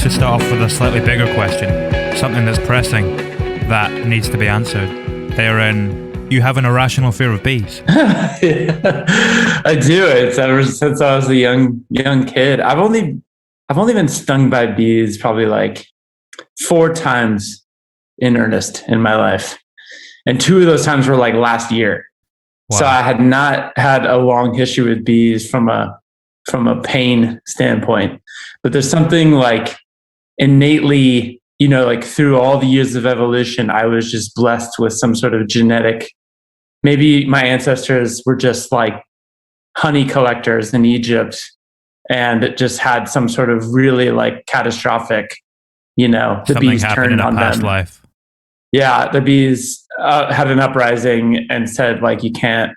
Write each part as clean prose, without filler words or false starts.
to start off with a slightly bigger question, something that's pressing, that needs to be answered. You have an irrational fear of bees. Yeah, I do. It's ever since I was a young kid. I've only been stung by bees probably like 4 times in earnest in my life, and 2 of those times were like last year. Wow. So I had not had a long history with bees from a pain standpoint, but there's something like innately, like through all the years of evolution, I was just blessed with some sort of genetic, maybe my ancestors were just like honey collectors in Egypt and it just had some sort of really like catastrophic, the something bees turned on them. Life. Yeah, the bees had an uprising and said like, you can't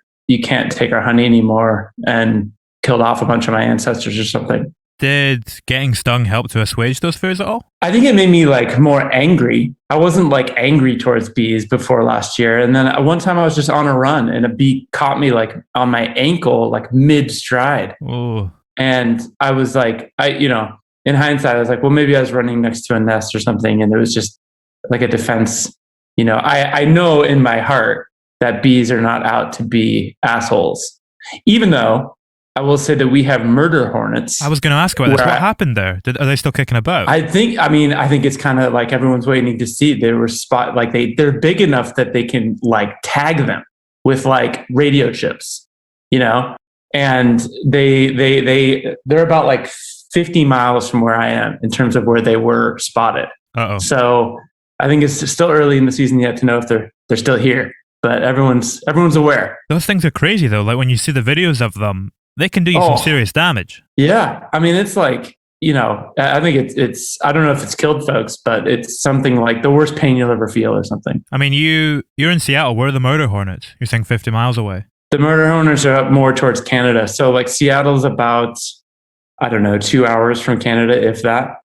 take our honey anymore, and killed off a bunch of my ancestors or something. Did getting stung help to assuage those fears at all? I think it made me like more angry. I wasn't like angry towards bees before last year. And then one time I was just on a run and a bee caught me like on my ankle, like mid stride. Ooh. And I was like, in hindsight, I was like, well, maybe I was running next to a nest or something. And it was just like a defense. I know in my heart that bees are not out to be assholes, even though I will say that we have murder hornets. I was going to ask about this. What happened there? Are they still kicking about? I think it's kind of like everyone's waiting to see. They were they're big enough that they can like tag them with like radio chips, and they're about like 50 miles from where I am in terms of where they were spotted. Uh-oh. So I think it's still early in the season yet to know if they're still here, but everyone's aware. Those things are crazy though. Like when you see the videos of them, they can do you some serious damage. Yeah. I mean, it's like, I think it's, I don't know if it's killed folks, but it's something like the worst pain you'll ever feel or something. I mean, you're in Seattle. Where are the murder hornets? You're saying 50 miles away. The murder hornets are up more towards Canada. So like Seattle's about, 2 hours from Canada, if that.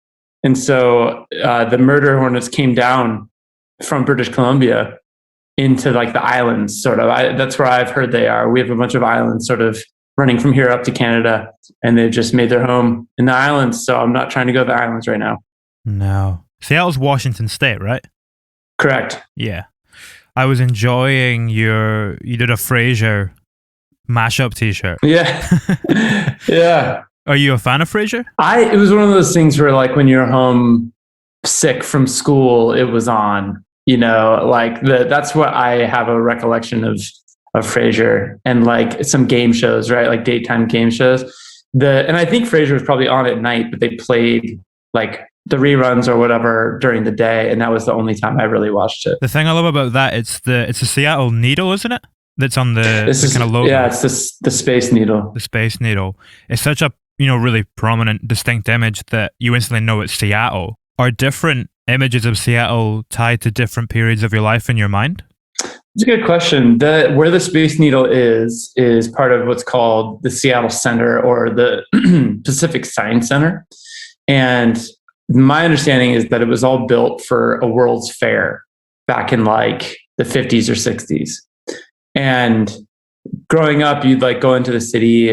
And so the murder hornets came down from British Columbia into like the islands, sort of. That's where I've heard they are. We have a bunch of islands sort of running from here up to Canada, and they've just made their home in the islands. So I'm not trying to go to the islands right now. No. Seattle's Washington State, right? Correct. Yeah. I was enjoying you did a Frasier mashup t-shirt. Yeah. Yeah. Are you a fan of Frasier? It was one of those things where like when you're home sick from school, it was on, that's what I have a recollection of Frasier, and like some game shows, right? Like daytime game shows. And I think Frasier was probably on at night, but they played like the reruns or whatever during the day, and that was the only time I really watched it. The thing I love about that, it's a Seattle Needle, isn't it? That's on the kind of logo. Yeah, it's the Space Needle. The Space Needle. It's such a really prominent, distinct image that you instantly know it's Seattle. Are different images of Seattle tied to different periods of your life in your mind? It's a good question. Where the Space Needle is part of what's called the Seattle Center or the Pacific Science Center. And my understanding is that it was all built for a World's Fair back in like the 50s or 60s. And growing up, you'd like go into the city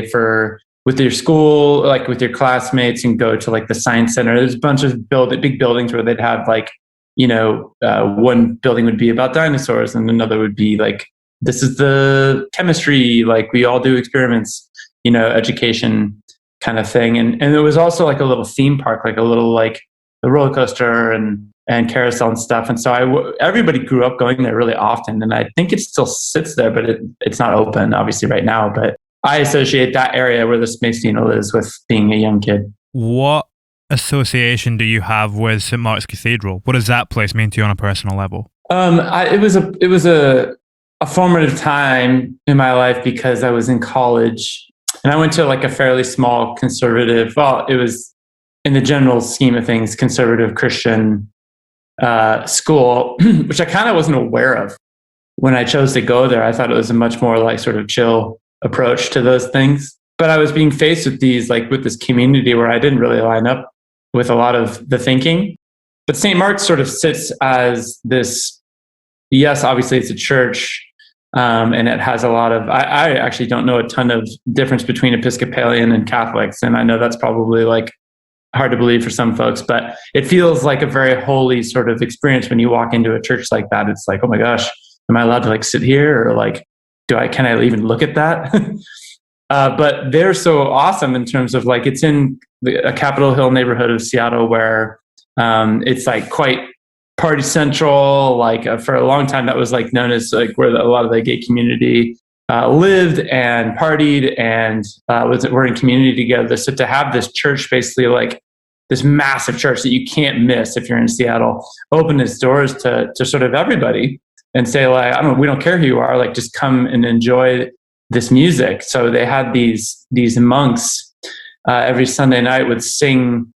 with your school, like with your classmates, and go to like the Science Center. There's a bunch of big buildings where they'd have like, one building would be about dinosaurs and another would be like, this is the chemistry, like we all do experiments, education kind of thing. And it was also like a little theme park, like a little like the roller coaster and carousel and stuff. And so everybody grew up going there really often. And I think it still sits there, but it's not open obviously right now. But I associate that area where the Space Needle is with being a young kid. What association do you have with St. Mark's Cathedral? What does that place mean to you on a personal level? It was a formative time in my life because I was in college and I went to like a fairly small conservative, it was in the general scheme of things, conservative Christian school, which I kind of wasn't aware of when I chose to go there. I thought it was a much more like sort of chill approach to those things. But I was being faced with with this community where I didn't really line up with a lot of the thinking. But St. Mark's sort of sits as this, yes, obviously it's a church, and it has a lot of, I actually don't know a ton of difference between Episcopalian and Catholics. And I know that's probably like hard to believe for some folks, but it feels like a very holy sort of experience when you walk into a church like that. It's like, oh my gosh, am I allowed to like sit here, or like, can I even look at that? But they're so awesome in terms of like, it's in a Capitol Hill neighborhood of Seattle where it's like quite party central. Like for a long time, that was like known as like where a lot of the gay community lived and partied and were in community together. So to have this church, basically like this massive church that you can't miss if you're in Seattle, open its doors to sort of everybody and say like, we don't care who you are, like just come and enjoy this music. So they had these monks every Sunday night would sing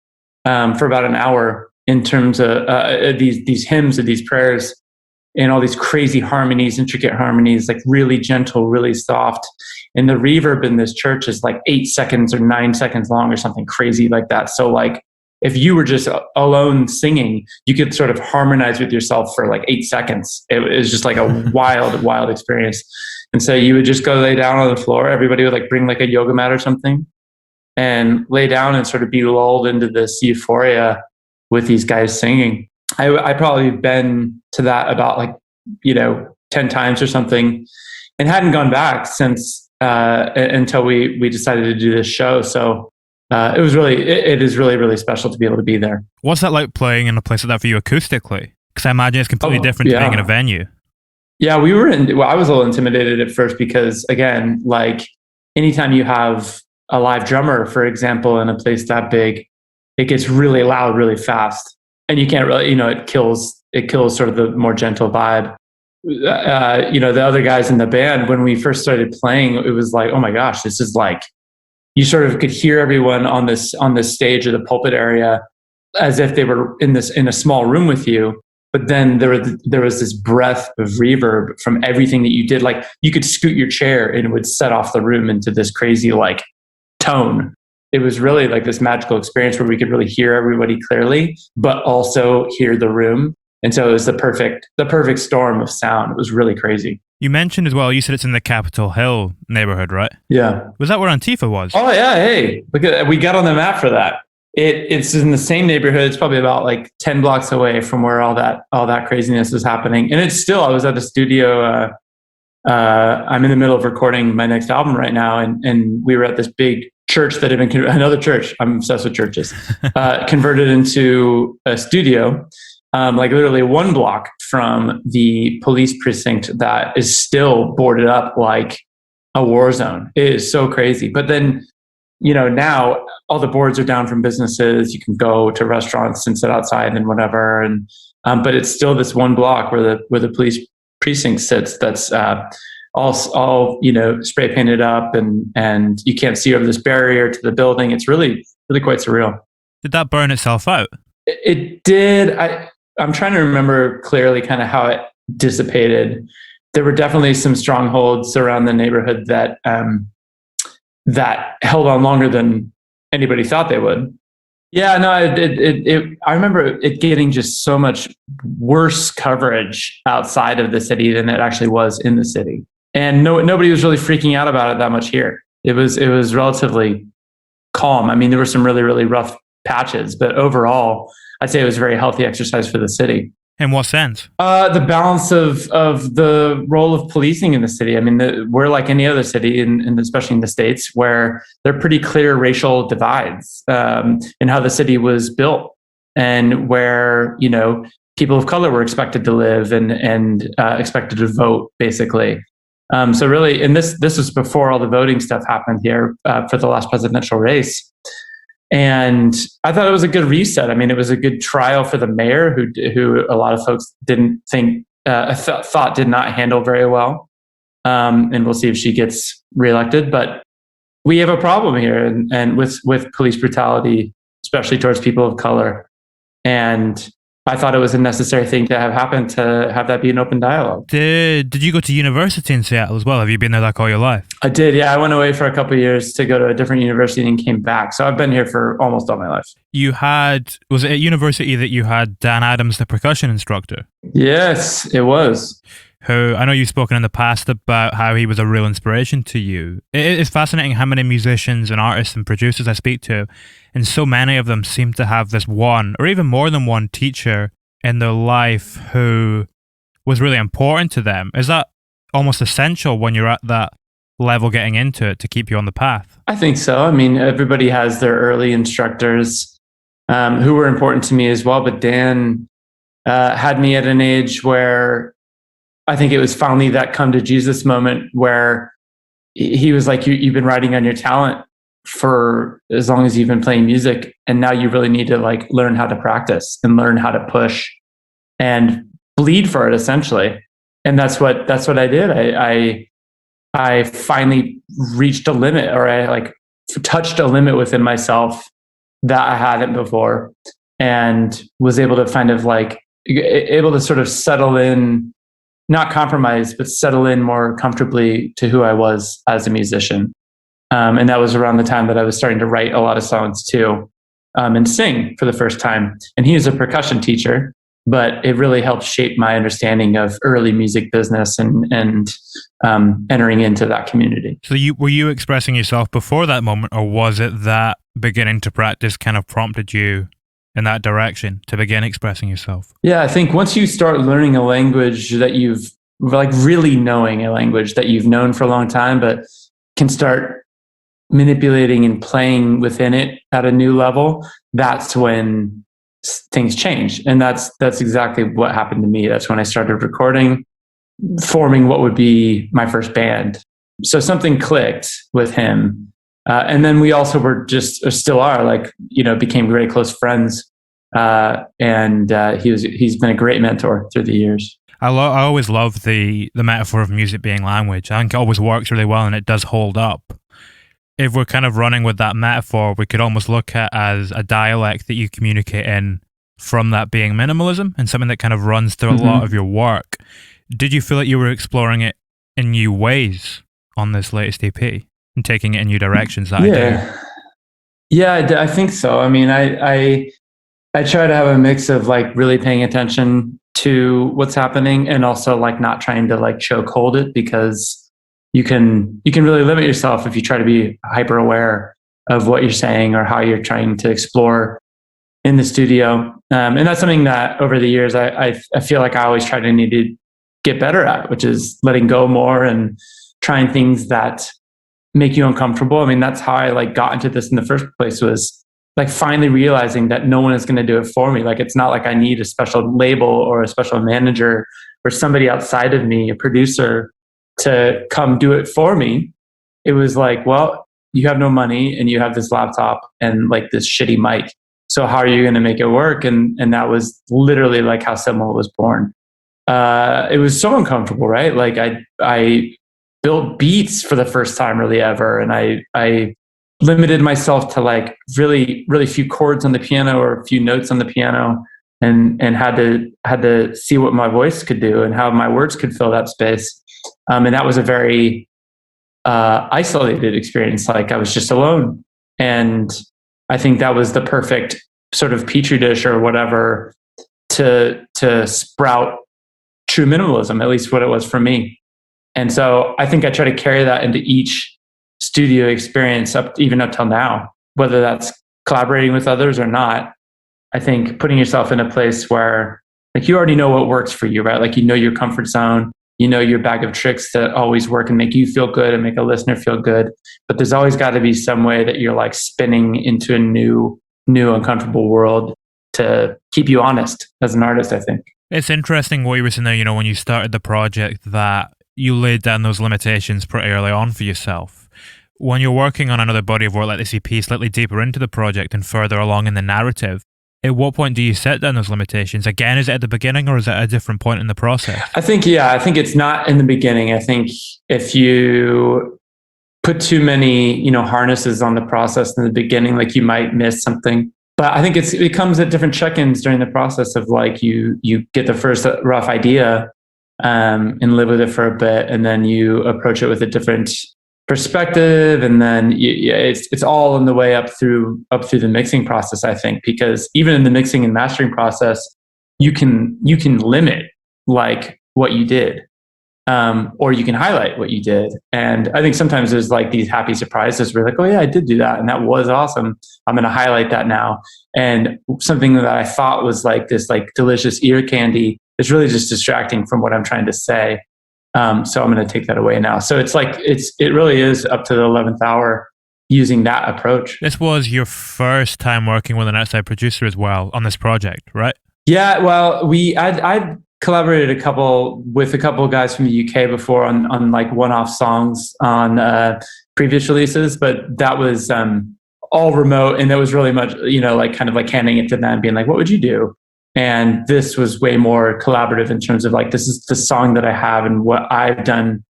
for about an hour in terms of these hymns or these prayers and all these crazy harmonies, intricate harmonies, like really gentle, really soft. And the reverb in this church is like 8 seconds or 9 seconds long or something crazy like that. So like if you were just alone singing, you could sort of harmonize with yourself for like 8 seconds. It was just like a wild experience. And so you would just go lay down on the floor. Everybody would like bring like a yoga mat or something and lay down and sort of be lulled into this euphoria with these guys singing. I probably been to that about like, 10 times or something and hadn't gone back since until we decided to do this show. So it is really, really special to be able to be there. What's that like playing in a place like that for you acoustically? Because I imagine it's completely different to being in a venue. Yeah, I was a little intimidated at first because, again, like anytime you have a live drummer, for example, in a place that big, it gets really loud, really fast. And you can't really, it kills sort of the more gentle vibe. The other guys in the band, when we first started playing, it was like, oh my gosh, this is like, you sort of could hear everyone on this stage or the pulpit area as if they were in a small room with you. But then there was this breath of reverb from everything that you did. Like you could scoot your chair and it would set off the room into this crazy like tone. It was really like this magical experience where we could really hear everybody clearly, but also hear the room. And so it was the perfect storm of sound. It was really crazy. You mentioned as well, you said it's in the Capitol Hill neighborhood, right? Yeah. Was that where Antifa was? Oh yeah. Hey, look at, we got on the map for that. It's in the same neighborhood. It's probably about like 10 blocks away from where all that craziness is happening. And I was at the studio. I'm in the middle of recording my next album right now. And we were at this big church that had been, another church, I'm obsessed with churches, converted into a studio, like literally 1 block from the police precinct that is still boarded up like a war zone. It is so crazy. But then, now all the boards are down from businesses. You can go to restaurants and sit outside and whatever. And but it's still this 1 block where the police precinct sits. That's all spray painted up, and you can't see over this barrier to the building. It's really, really quite surreal. Did that burn itself out? It did. I'm trying to remember clearly kind of how it dissipated. There were definitely some strongholds around the neighborhood that held on longer than anybody thought they would. Yeah, no, I remember it getting just so much worse coverage outside of the city than it actually was in the city. And nobody was really freaking out about it that much here. It was relatively calm. I mean, there were some really, really rough patches, but overall, I'd say it was a very healthy exercise for the city. In what sense? The balance of the role of policing in the city. I mean, we're like any other city, and especially in the States, where there are pretty clear racial divides in how the city was built, and where people of color were expected to live and expected to vote, basically. So really, and this was before all the voting stuff happened here for the last presidential race. And I thought it was a good reset. I mean, it was a good trial for the mayor, who a lot of folks didn't think, thought did not handle very well. And we'll see if she gets reelected. But we have a problem here, and with police brutality, especially towards people of color. And I thought it was a necessary thing to have happen, to have that be an open dialogue. Did you go to university in Seattle as well? Have you been there like all your life? I did, yeah. I went away for a couple of years to go to a different university and came back. So I've been here for almost all my life. Was it at university that you had Dan Adams, the percussion instructor? Yes, it was. who I know you've spoken in the past about how he was a real inspiration to you. It's fascinating how many musicians and artists and producers I speak to, and so many of them seem to have this one or even more than one teacher in their life who was really important to them. Is that almost essential when you're at that level getting into it to keep you on the path? I think so. I mean, everybody has their early instructors who were important to me as well, but Dan had me at an age where I think it was finally that come to Jesus moment where he was like, you've been writing on your talent for as long as you've been playing music. And now you really need to like learn how to practice and learn how to push and bleed for it essentially. And that's what I did. I finally reached a limit, or I like touched a limit within myself that I hadn't before, and was able to kind of like able to sort of settle in, not compromise, but settle in more comfortably to who I was as a musician. And that was around the time that I was starting to write a lot of songs too, and sing for the first time. And he was a percussion teacher, but it really helped shape my understanding of early music business and entering into that community. So were you expressing yourself before that moment, or was it that beginning to practice kind of prompted you in that direction to begin expressing yourself? Yeah, I think once you start learning a language that you've like really knowing a language that you've known for a long time, but can start manipulating and playing within it at a new level, that's when things change. And that's exactly what happened to me. That's when I started recording, forming what would be my first band. So something clicked with him. And then we also were still are like, became very close friends. And he's been a great mentor through the years. I always love the metaphor of music being language. I think it always works really well and it does hold up. If we're kind of running with that metaphor, we could almost look at as a dialect that you communicate in, from that being minimalism and something that kind of runs through a lot of your work. Did you feel like you were exploring it in new ways on this latest EP and taking it in new directions? Yeah, I think so. I mean, I try to have a mix of like really paying attention to what's happening and also like not trying to like choke hold it, because you can really limit yourself if you try to be hyper aware of what you're saying or how you're trying to explore in the studio. And that's something that over the years, I feel like I always try to need to get better at, which is letting go more and trying things that make you uncomfortable. I mean, that's how I like got into this in the first place, was like finally realizing that no one is going to do it for me. Like, it's not like I need a special label or a special manager or somebody outside of me, a producer, to come do it for me. It was like, well, you have no money and you have this laptop and like this shitty mic. So how are you going to make it work? And that was literally like how Syml was born. It was so uncomfortable, right? Like I built beats for the first time really ever. And I limited myself to like really, really few chords on the piano or a few notes on the piano, and had to see what my voice could do and how my words could fill that space. And that was a very isolated experience. Like, I was just alone. And I think that was the perfect sort of petri dish or whatever to sprout true minimalism, at least what it was for me. And so I think I try to carry that into each studio experience even up till now, whether that's collaborating with others or not. I think putting yourself in a place where like you already know what works for you, right? Like, your comfort zone, your bag of tricks that always work and make you feel good and make a listener feel good. But there's always got to be some way that you're like spinning into a new uncomfortable world to keep you honest as an artist, I think. It's interesting what you were saying there, when you started the project, that you laid down those limitations pretty early on for yourself. When you're working on another body of work like this EP, slightly deeper into the project and further along in the narrative, at what point do you set down those limitations? Again, is it at the beginning or is it at a different point in the process? I think it's not in the beginning. I think if you put too many, harnesses on the process in the beginning, like you might miss something. But I think it comes at different check-ins during the process of like you get the first rough idea and live with it for a bit, and then you approach it with a different perspective, and then it's all in the way up through the mixing process, I think, because even in the mixing and mastering process, you can limit like what you did. or you can highlight what you did. And I think sometimes there's like these happy surprises where like, oh yeah, I did do that. And that was awesome. I'm going to highlight that now. And something that I thought was like this like delicious ear candy is really just distracting from what I'm trying to say. So I'm going to take that away now. So it's like, it really is up to the 11th hour using that approach. This was your first time working with an outside producer as well on this project, right? Yeah, well, I'd collaborated with a couple of guys from the UK before on like one-off songs on previous releases, but that was all remote, and that was really much, like kind of like handing it to them, being like, "What would you do?" And this was way more collaborative in terms of like, this is the song that I have and what I've done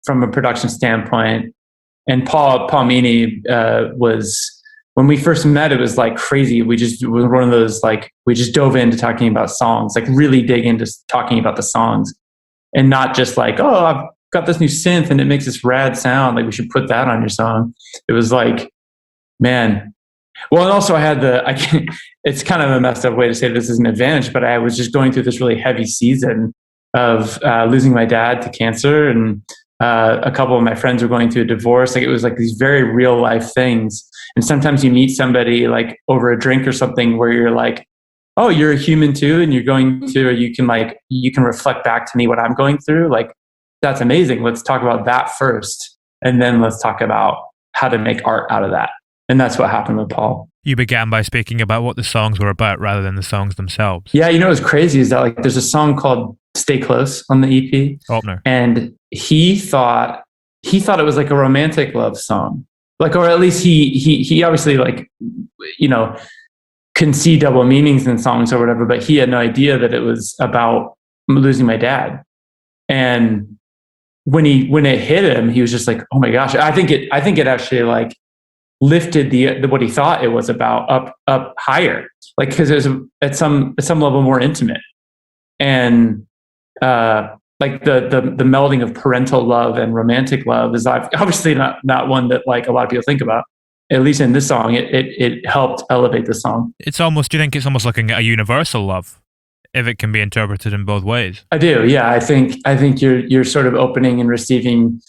from a production standpoint. And Paul Meany was, when we first met, it was like crazy. It was one of those, like, we just dove into talking about songs, like really dig into talking about the songs, and not just like, oh, I've got this new synth and it makes this rad sound, like we should put that on your song. It was like, man. Well, and also it's kind of a messed up way to say this is an advantage, but I was just going through this really heavy season of losing my dad to cancer, and a couple of my friends were going through a divorce. Like, it was like these very real life things. And sometimes you meet somebody like over a drink or something where you're like, oh, you're a human too. And you're going to, or you can reflect back to me what I'm going through. Like, that's amazing. Let's talk about that first. And then let's talk about how to make art out of that. And that's what happened with Paul. You began by speaking about what the songs were about rather than the songs themselves. Yeah. What's crazy is that like there's a song called Stay Close on the EP. Opener. And he thought it was like a romantic love song. Like, or at least he obviously like, can see double meanings in songs or whatever, but he had no idea that it was about losing my dad. And when it hit him, he was just like, oh my gosh. I think it actually like lifted the what he thought it was about up higher, like, because it was at some level more intimate. And like the melding of parental love and romantic love is obviously not one that like a lot of people think about. At least in this song, it helped elevate the song. It's almost, do you think it's almost looking at a universal love, if it can be interpreted in both ways? I do, yeah. I think you're sort of opening and receiving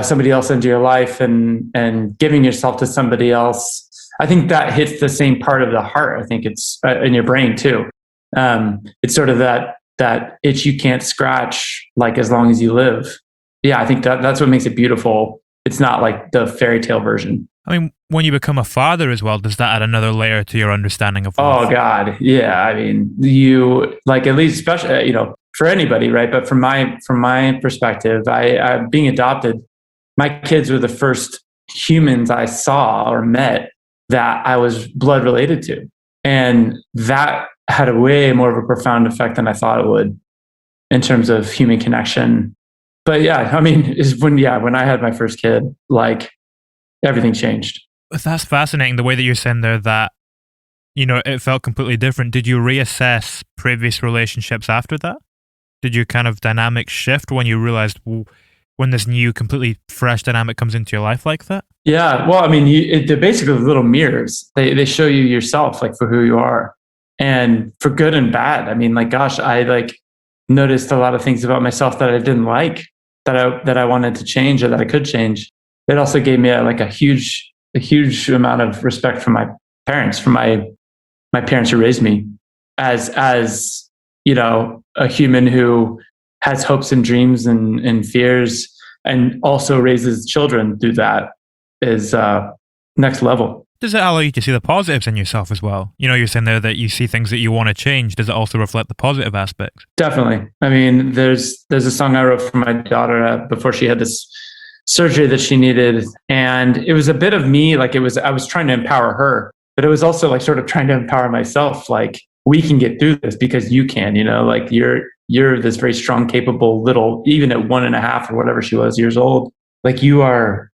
somebody else into your life and giving yourself to somebody else. I think that hits the same part of the heart. I think it's in your brain too. It's sort of that itch you can't scratch, like, as long as you live. Yeah, I think that's what makes it beautiful. It's not like the fairy tale version. I mean, when you become a father as well, does that add another layer to your understanding of love? Oh God, yeah. I mean, you like, at least especially, for anybody, right? But from my perspective, I being adopted, my kids were the first humans I saw or met that I was blood related to, and that had a way more of a profound effect than I thought it would in terms of human connection. But yeah, I mean, when I had my first kid, like, everything changed. That's fascinating, the way that you're saying there that, it felt completely different. Did you reassess previous relationships after that? Did your kind of dynamic shift when you realized when this new, completely fresh dynamic comes into your life like that? Yeah, well, I mean, they're basically little mirrors. They show you yourself, like, for who you are, and for good and bad. I mean, like, gosh, I like noticed a lot of things about myself that I didn't like, that I wanted to change, or that I could change. It also gave me a huge amount of respect for my parents, for my parents who raised me, as a human who has hopes and dreams and fears, and also raises children through that, is next level. Does it allow you to see the positives in yourself as well? You're saying there that you see things that you want to change. Does it also reflect the positive aspects? Definitely. I mean, there's a song I wrote for my daughter before she had this surgery that she needed, and it was a bit of me, like, I was trying to empower her, but it was also like sort of trying to empower myself, like, we can get through this because you can, like, you're this very strong, capable little, even at 1.5 or whatever she was years old, like, you are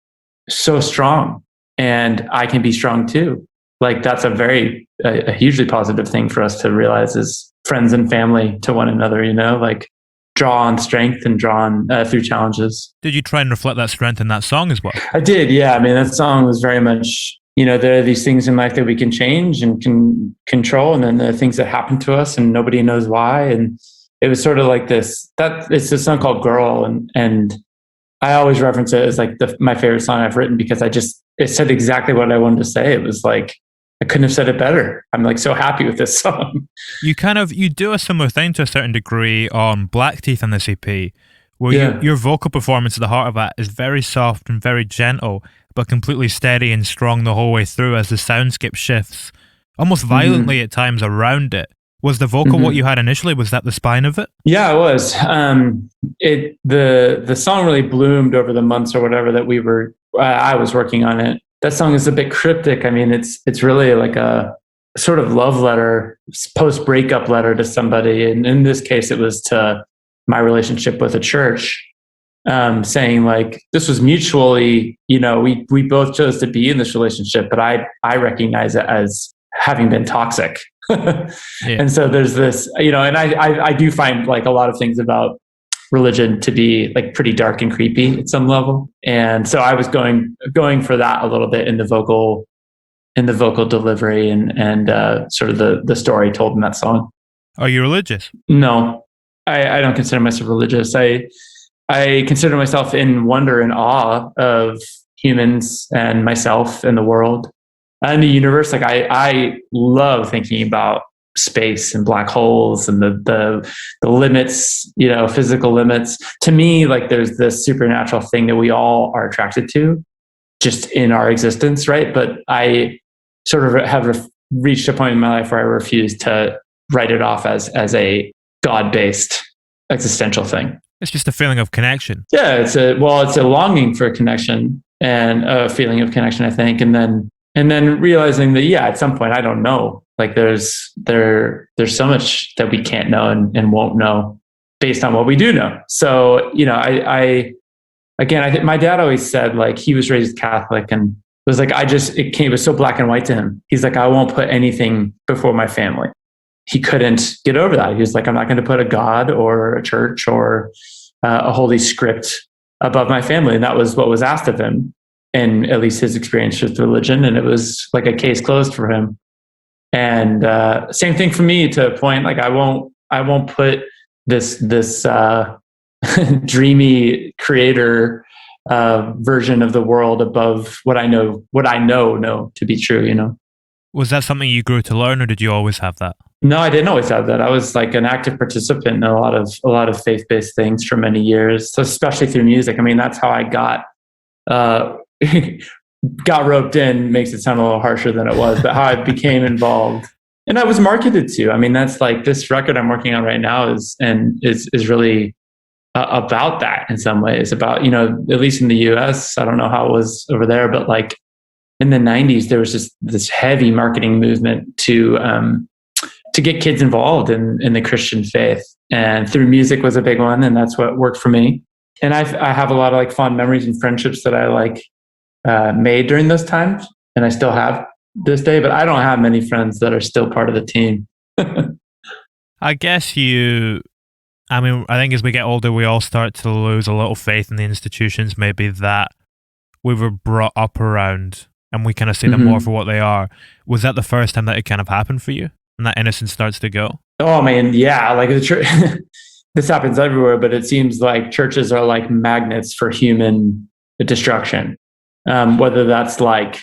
so strong, and I can be strong too. Like, that's a hugely positive thing for us to realize as friends and family to one another, like, draw on strength and draw on through challenges. Did you try and reflect that strength in that song as well? I did, yeah. I mean, that song was very much, there are these things in life that we can change and can control, and then there are things that happen to us and nobody knows why. And it was sort of like this, that it's a song called Girl. And I always reference it as like my favorite song I've written, because it said exactly what I wanted to say. It was like, I couldn't have said it better. I'm like so happy with this song. You do a similar thing to a certain degree on Black Teeth on this EP, where your vocal performance at the heart of that is very soft and very gentle, but completely steady and strong the whole way through as the soundscape shifts almost violently at times around it. Was the vocal what you had initially? Was that the spine of it? Yeah, it was. The song really bloomed over the months or whatever that I was working on it. That song is a bit cryptic. I mean, it's really like a sort of love letter, post-breakup letter to somebody. And in this case, it was to my relationship with a church, saying like, this was mutually, we both chose to be in this relationship, but I recognize it as having been toxic. And so there's this, and I do find like a lot of things about religion to be like pretty dark and creepy at some level. And so I was going for that a little bit in the vocal delivery and sort of the story told in that song. Are you religious? No, I don't consider myself religious. I consider myself in wonder and awe of humans and myself and the world and the universe. Like I love thinking about space and black holes and the limits, physical limits. To me, like there's this supernatural thing that we all are attracted to just in our existence, right? But I sort of have reached a point in my life where I refuse to write it off as a God-based existential thing. It's just a feeling of connection. Yeah, it's a longing for a connection and a feeling of connection, I think. And then realizing that, at some point, I don't know. Like there's so much that we can't know and won't know based on what we do know. So, I think my dad always said, like, he was raised Catholic and was like, it was so black and white to him. He's like, I won't put anything before my family. He couldn't get over that. He was like, I'm not going to put a God or a church or a holy script above my family. And that was what was asked of him, and at least his experience with religion. And it was like a case closed for him. And same thing for me, to a point. Like I won't put this dreamy creator version of the world above what I know to be true. Was that something you grew to learn, or did you always have that? No, I didn't always have that. I was like an active participant in a lot of faith-based things for many years, so especially through music. I mean, that's how I got roped in. Makes it sound a little harsher than it was, but how I became involved. And I was marketed to. I mean, that's like this record I'm working on right now is really about that in some ways. About, at least in the US, I don't know how it was over there, but like in the 90s, there was just this heavy marketing movement to get kids involved in the Christian faith, and through music was a big one, and that's what worked for me. And I have a lot of like fond memories and friendships that I like made during those times, and I still have this day. But I don't have many friends that are still part of the team. I guess I think as we get older, we all start to lose a little faith in the institutions maybe that we were brought up around, and we kind of see them more for what they are. Was that the first time that it kind of happened for you, and that innocence starts to go? Oh man, yeah. Like the church, this happens everywhere, but it seems like churches are like magnets for human destruction, whether that's like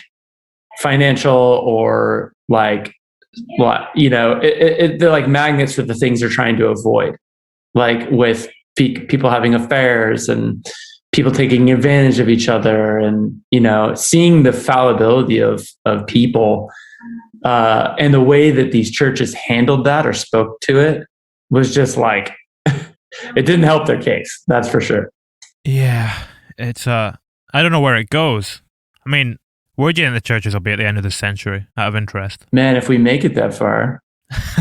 financial or like they're like magnets for the things they're trying to avoid, like with people having affairs and people taking advantage of each other, and seeing the fallibility of people. And the way that these churches handled that or spoke to it was just like, it didn't help their case. That's for sure. Yeah. It's, I don't know where it goes. I mean, where do you think the churches will be at the end of the century, out of interest? Man, if we make it that far,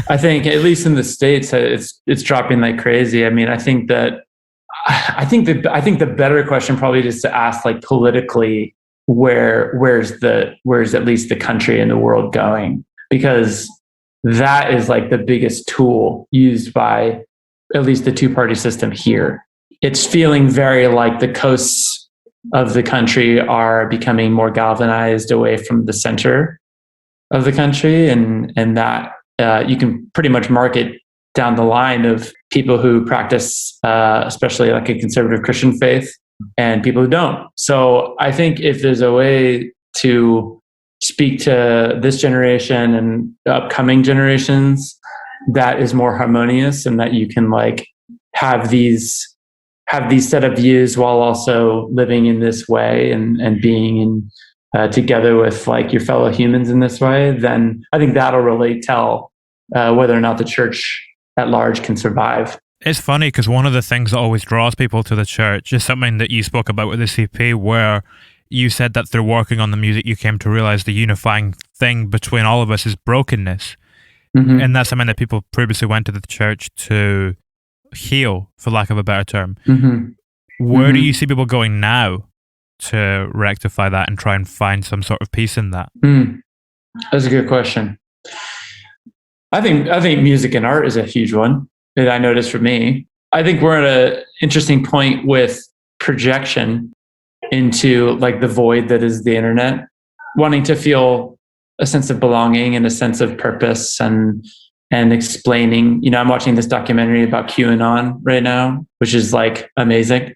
I think at least in the States, it's dropping like crazy. I mean, I think the better question probably is to ask, like, politically, where's at least the country and the world going? Because that is like the biggest tool used by at least the two-party system here. It's feeling very like the coasts of the country are becoming more galvanized away from the center of the country, and that you can pretty much mark it down the line of people who practice, especially like a conservative Christian faith, and people who don't. So I think if there's a way to speak to this generation and upcoming generations that is more harmonious, and that you can like have these set of views while also living in this way and being in together with like your fellow humans in this way, then I think that'll really tell whether or not the church at large can survive. It's funny because one of the things that always draws people to the church is something that you spoke about with the CP, where you said that through working on the music, you came to realize the unifying thing between all of us is brokenness. Mm-hmm. And that's something that people previously went to the church to heal, for lack of a better term. Mm-hmm. Where do you see people going now to rectify that and try and find some sort of peace in that? That's a good question. I think music and art is a huge one that I noticed for me. I think we're at an interesting point with projection into like the void that is the internet, wanting to feel a sense of belonging and a sense of purpose and explaining. You know, I'm watching this documentary about QAnon right now, which is like amazing.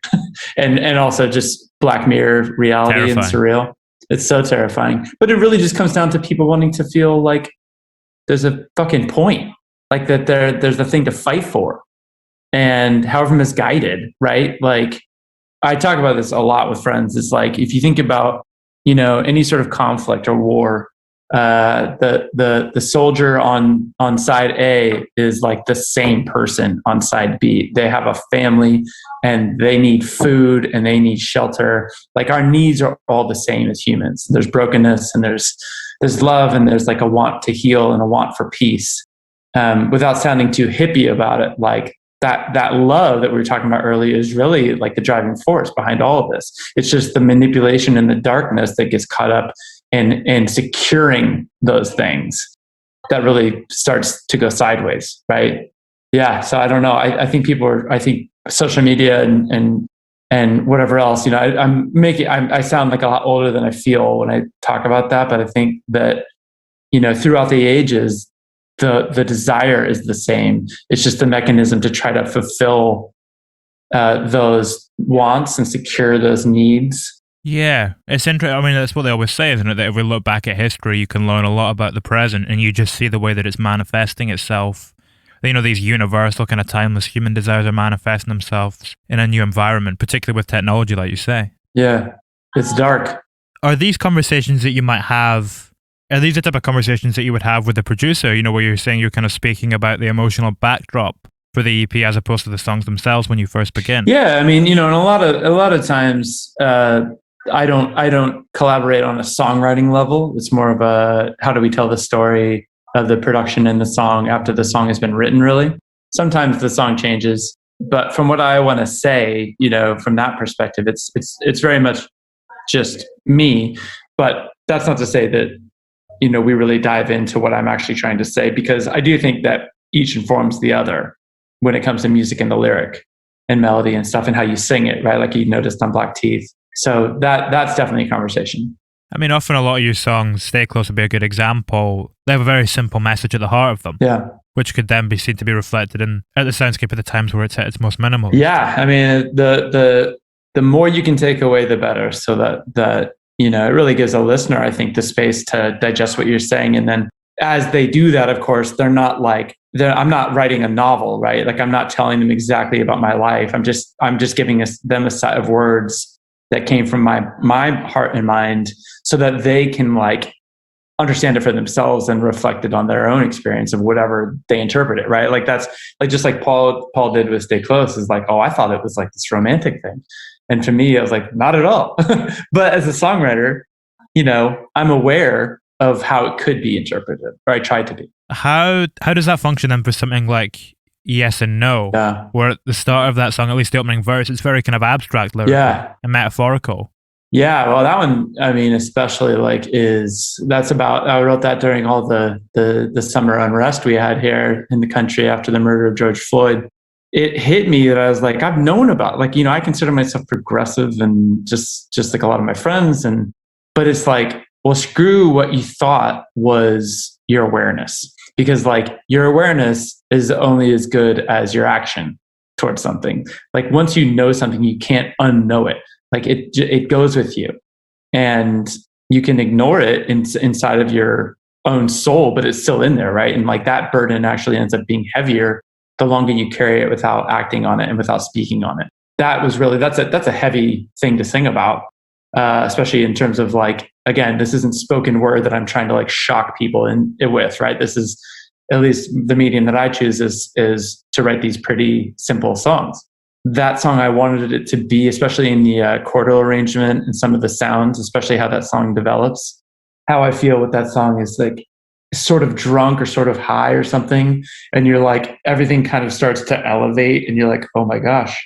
and also just Black Mirror reality. Terrifying. And surreal. It's so terrifying. But it really just comes down to people wanting to feel like there's a fucking point, like that there's a thing to fight for, and however misguided, right? Like I talk about this a lot with friends. It's like, if you think about, you know, any sort of conflict or war, the soldier on side A is like the same person on side B. They have a family and they need food and they need shelter. Like our needs are all the same as humans. There's brokenness and there's love and there's like a want to heal and a want for peace. Without sounding too hippie about it, like that love that we were talking about earlier is really like the driving force behind all of this. It's just the manipulation and the darkness that gets caught up in securing those things that really starts to go sideways, right? Yeah. So I don't know. I think I think social media and whatever else, you know, I sound like a lot older than I feel when I talk about that, but I think that, you know, throughout the ages, the desire is the same. It's just the mechanism to try to fulfill those wants and secure those needs. Yeah, it's interesting. I mean, that's what they always say, isn't it? That if we look back at history, you can learn a lot about the present, and you just see the way that it's manifesting itself. You know, these universal kind of timeless human desires are manifesting themselves in a new environment, particularly with technology, like you say. Yeah, it's dark. Are these conversations that you might have, are these the type of conversations that you would have with the producer, you know, where you're saying you're kind of speaking about the emotional backdrop for the EP as opposed to the songs themselves when you first begin? Yeah, I mean, you know, and a lot of times, I don't collaborate on a songwriting level. It's more of a, how do we tell the story of the production in the song after the song has been written, really. Sometimes the song changes, but from what I want to say, you know, from that perspective, it's very much just me. But that's not to say that, you know, we really dive into what I'm actually trying to say, because I do think that each informs the other when it comes to music and the lyric and melody and stuff and how you sing it, right? Like you noticed on Black Teeth. So that's definitely a conversation. I mean, often a lot of your songs, Stay Close would be a good example. They have a very simple message at the heart of them. Yeah. Which could then be seen to be reflected at the soundscape at the times where it's at its most minimal. Yeah. I mean, the more you can take away, the better. So that, you know, it really gives a listener, I think, the space to digest what you're saying. And then as they do that, of course, I'm not writing a novel, right? Like I'm not telling them exactly about my life. I'm just giving them a set of words that came from my heart and mind, so that they can like understand it for themselves and reflect it on their own experience of whatever they interpret it, right? Like that's like just like Paul did with Stay Close, is like, oh, I thought it was like this romantic thing. And to me, I was like, not at all. But as a songwriter, you know, I'm aware of how it could be interpreted, or I try to be. How does that function then for something like Yes and No, where at the start of that song, at least the opening verse, it's very kind of abstract lyrical and metaphorical? Yeah, well, that one, I mean, especially like I wrote that during all the summer unrest we had here in the country after the murder of George Floyd. It hit me that I was like, I've known about, like, you know, I consider myself progressive and just like a lot of my friends, but it's like, well, screw what you thought was your awareness. because like your awareness is only as good as your action towards something. Like once you know something, you can't unknow it. Like it goes with you, and you can ignore it inside of your own soul, but it's still in there, right? And like that burden actually ends up being heavier the longer you carry it without acting on it and without speaking on it. That's a heavy thing to sing about, especially in terms of like, again, this isn't spoken word that I'm trying to like shock people with, right? This is, at least the medium that I choose is to write these pretty simple songs. That song, I wanted it to be, especially in the chordal arrangement and some of the sounds, especially how that song develops. How I feel with that song is like sort of drunk or sort of high or something, and you're like, everything kind of starts to elevate, and you're like, oh my gosh,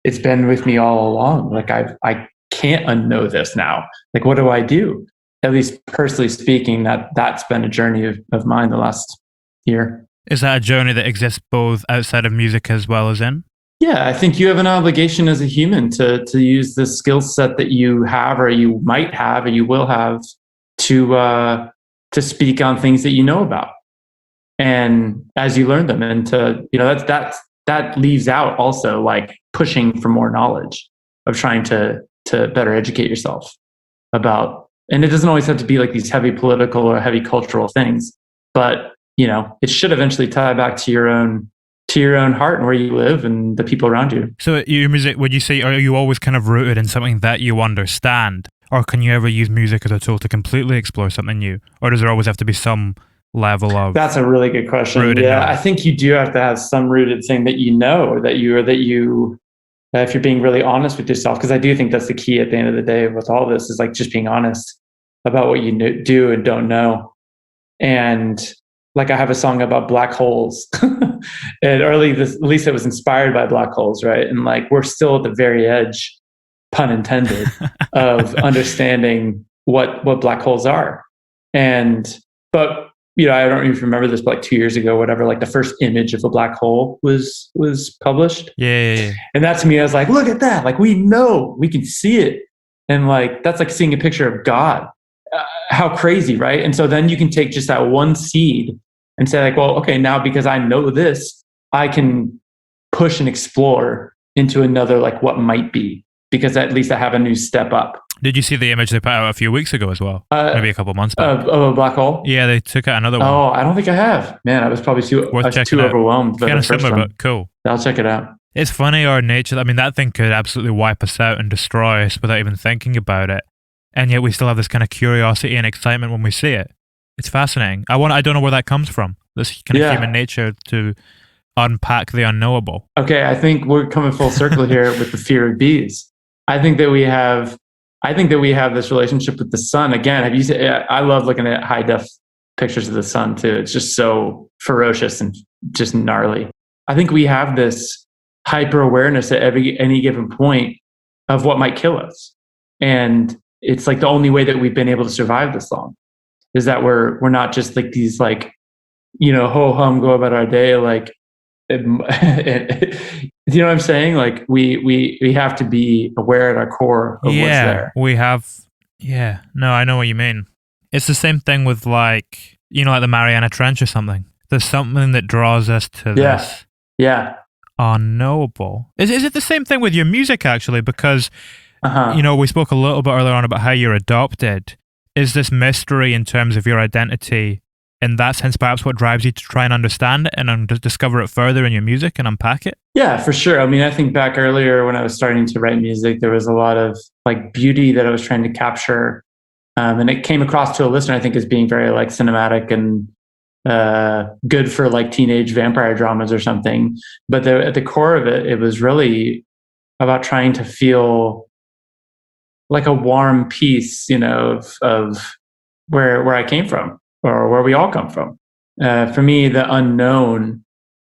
it's been with me all along. Like I can't unknow this now. Like, what do I do? At least personally speaking, that's been a journey of mine the last year. Is that a journey that exists both outside of music as well as in? Yeah, I think you have an obligation as a human to use the skill set that you have, or you might have, or you will have, to speak on things that you know about, and as you learn them, and to that leaves out also like pushing for more knowledge, of trying to better educate yourself about. And it doesn't always have to be like these heavy political or heavy cultural things, but it should eventually tie back to your own heart and where you live and the people around you. So your music, would you say, are you always kind of rooted in something that you understand? Or can you ever use music as a tool to completely explore something new? Or does there always have to be some level of... That's a really good question. Yeah, I think you do have to have some rooted thing that you know, or that you if you're being really honest with yourself, because I do think that's the key at the end of the day with all this, is like just being honest about what you do and don't know. And like I have a song about black holes, and at least it was inspired by black holes, right? And like we're still at the very edge, pun intended, of understanding what black holes are. But I don't even remember this, but like 2 years ago, whatever, like the first image of a black hole was published. Yeah. And that to me, I was like, look at that! Like we know, we can see it, and like that's like seeing a picture of God. How crazy, right? And so then you can take just that one seed and say like, well, okay, now because I know this, I can push and explore into another, like what might be, because at least I have a new step up. Did you see the image they put out a few weeks ago as well? Maybe a couple of months back. Of a black hole? Yeah, they took out another one. Oh, I don't think I have. Man, I was probably too overwhelmed. Kind of similar, but cool. I'll check it out. It's funny, our nature. I mean, that thing could absolutely wipe us out and destroy us without even thinking about it. And yet we still have this kind of curiosity and excitement when we see it. It's fascinating. I don't know where that comes from. This kind of human nature to unpack the unknowable. Okay, I think we're coming full circle here with the fear of bees. I think that we have this relationship with the sun. Again, I love looking at high def pictures of the sun too. It's just so ferocious and just gnarly. I think we have this hyper awareness at any given point of what might kill us. And it's like the only way that we've been able to survive this long is that we're not just like these like, ho hum, go about our day. Like, you know what I'm saying? Like we have to be aware at our core of what's there. We have. Yeah. No, I know what you mean. It's the same thing with like the Mariana Trench or something. There's something that draws us to this. Yeah. Unknowable. Is it the same thing with your music actually? Because we spoke a little bit earlier on about how you're adopted. Is this mystery in terms of your identity, in that sense, perhaps what drives you to try and understand it and discover it further in your music and unpack it? Yeah, for sure. I mean, I think back earlier when I was starting to write music, there was a lot of like beauty that I was trying to capture. And it came across to a listener, I think, as being very like cinematic and good for like teenage vampire dramas or something. But at the core of it, it was really about trying to feel like a warm piece, of where I came from, or where we all come from. For me, the unknown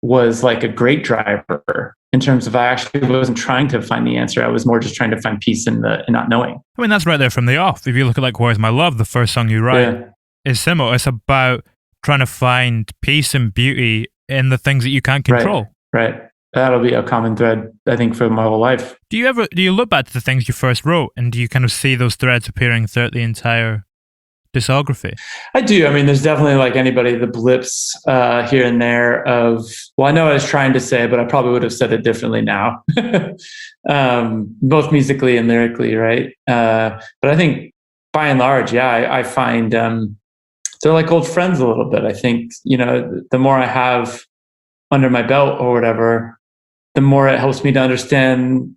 was like a great driver in terms of I actually wasn't trying to find the answer. I was more just trying to find peace in not knowing. I mean, that's right there from the off. If you look at like Where's My Love, the first song you write is Syml. It's about trying to find peace and beauty in the things that you can't control. Right. That'll be a common thread, I think, for my whole life. Do you look back to the things you first wrote, and do you kind of see those threads appearing throughout the entire discography? I do. I mean, there's definitely like anybody, the blips here and there of, well, I know what I was trying to say, but I probably would have said it differently now, both musically and lyrically, right? But I think by and large, yeah, I find they're like old friends a little bit. I think, the more I have under my belt or whatever, the more it helps me to understand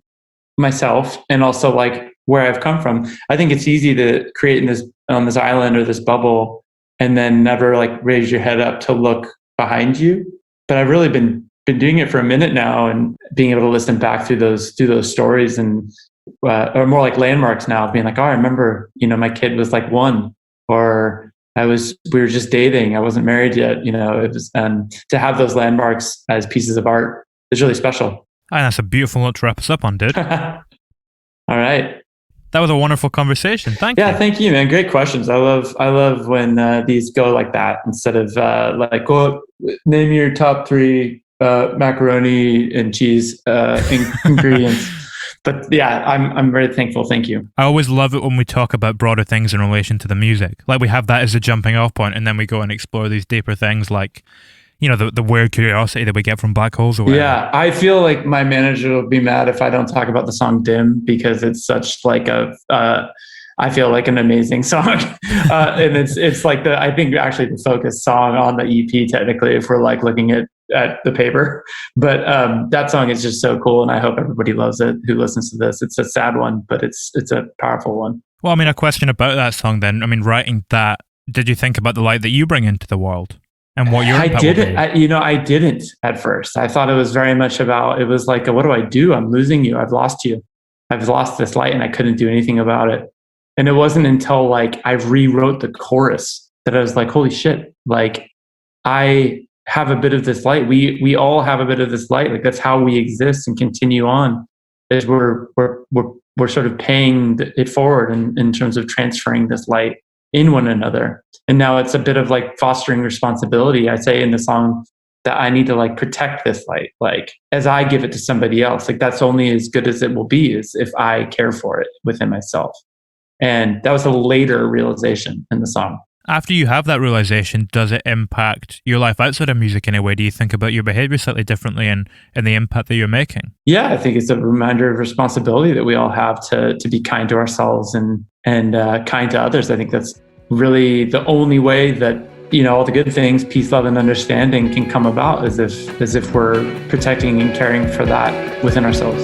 myself and also like where I've come from. I think it's easy to create on this island or this bubble and then never like raise your head up to look behind you. But I've really been doing it for a minute now, and being able to listen back through those stories and or more like landmarks now, of being like, oh, I remember, my kid was like 1, or we were just dating. I wasn't married yet. It was, to have those landmarks as pieces of art is really special. And that's a beautiful note to wrap us up on, dude. All right. That was a wonderful conversation. Thank you. Yeah, thank you, man. Great questions. I love when these go like that, instead of like, go name your top 3 macaroni and cheese ingredients. But yeah, I'm very thankful. Thank you. I always love it when we talk about broader things in relation to the music. Like, we have that as a jumping off point, and then we go and explore these deeper things, like, the weird curiosity that we get from black holes or whatever. Yeah, I feel like my manager will be mad if I don't talk about the song Dim, because it's such like I feel like an amazing song. And it's like I think actually the focus song on the EP, technically, if we're like looking at the paper. But that song is just so cool, and I hope everybody loves it who listens to this. It's a sad one, but it's a powerful one. Well, I mean, a question about that song then. I mean, writing that, did you think about the light that you bring into the world? And what your impact will be? I didn't at first. I thought it was very much about, it was like, what do I do? I'm losing you. I've lost you. I've lost this light, and I couldn't do anything about it. And it wasn't until like I rewrote the chorus that I was like, holy shit, like I have a bit of this light. We all have a bit of this light. Like, that's how we exist and continue on, is we're sort of paying it forward in terms of transferring this light in one another. And now it's a bit of like fostering responsibility. I say in the song that I need to like protect this light, like as I give it to somebody else. Like, that's only as good as it will be is if I care for it within myself. And that was a later realization in the song. After you have that realization, does it impact your life outside of music in a way? Do you think about your behavior slightly differently and the impact that you're making? Yeah, I think it's a reminder of responsibility that we all have to be kind to ourselves and kind to others. I think that's really the only way that, all the good things, peace, love, and understanding can come about, as if we're protecting and caring for that within ourselves.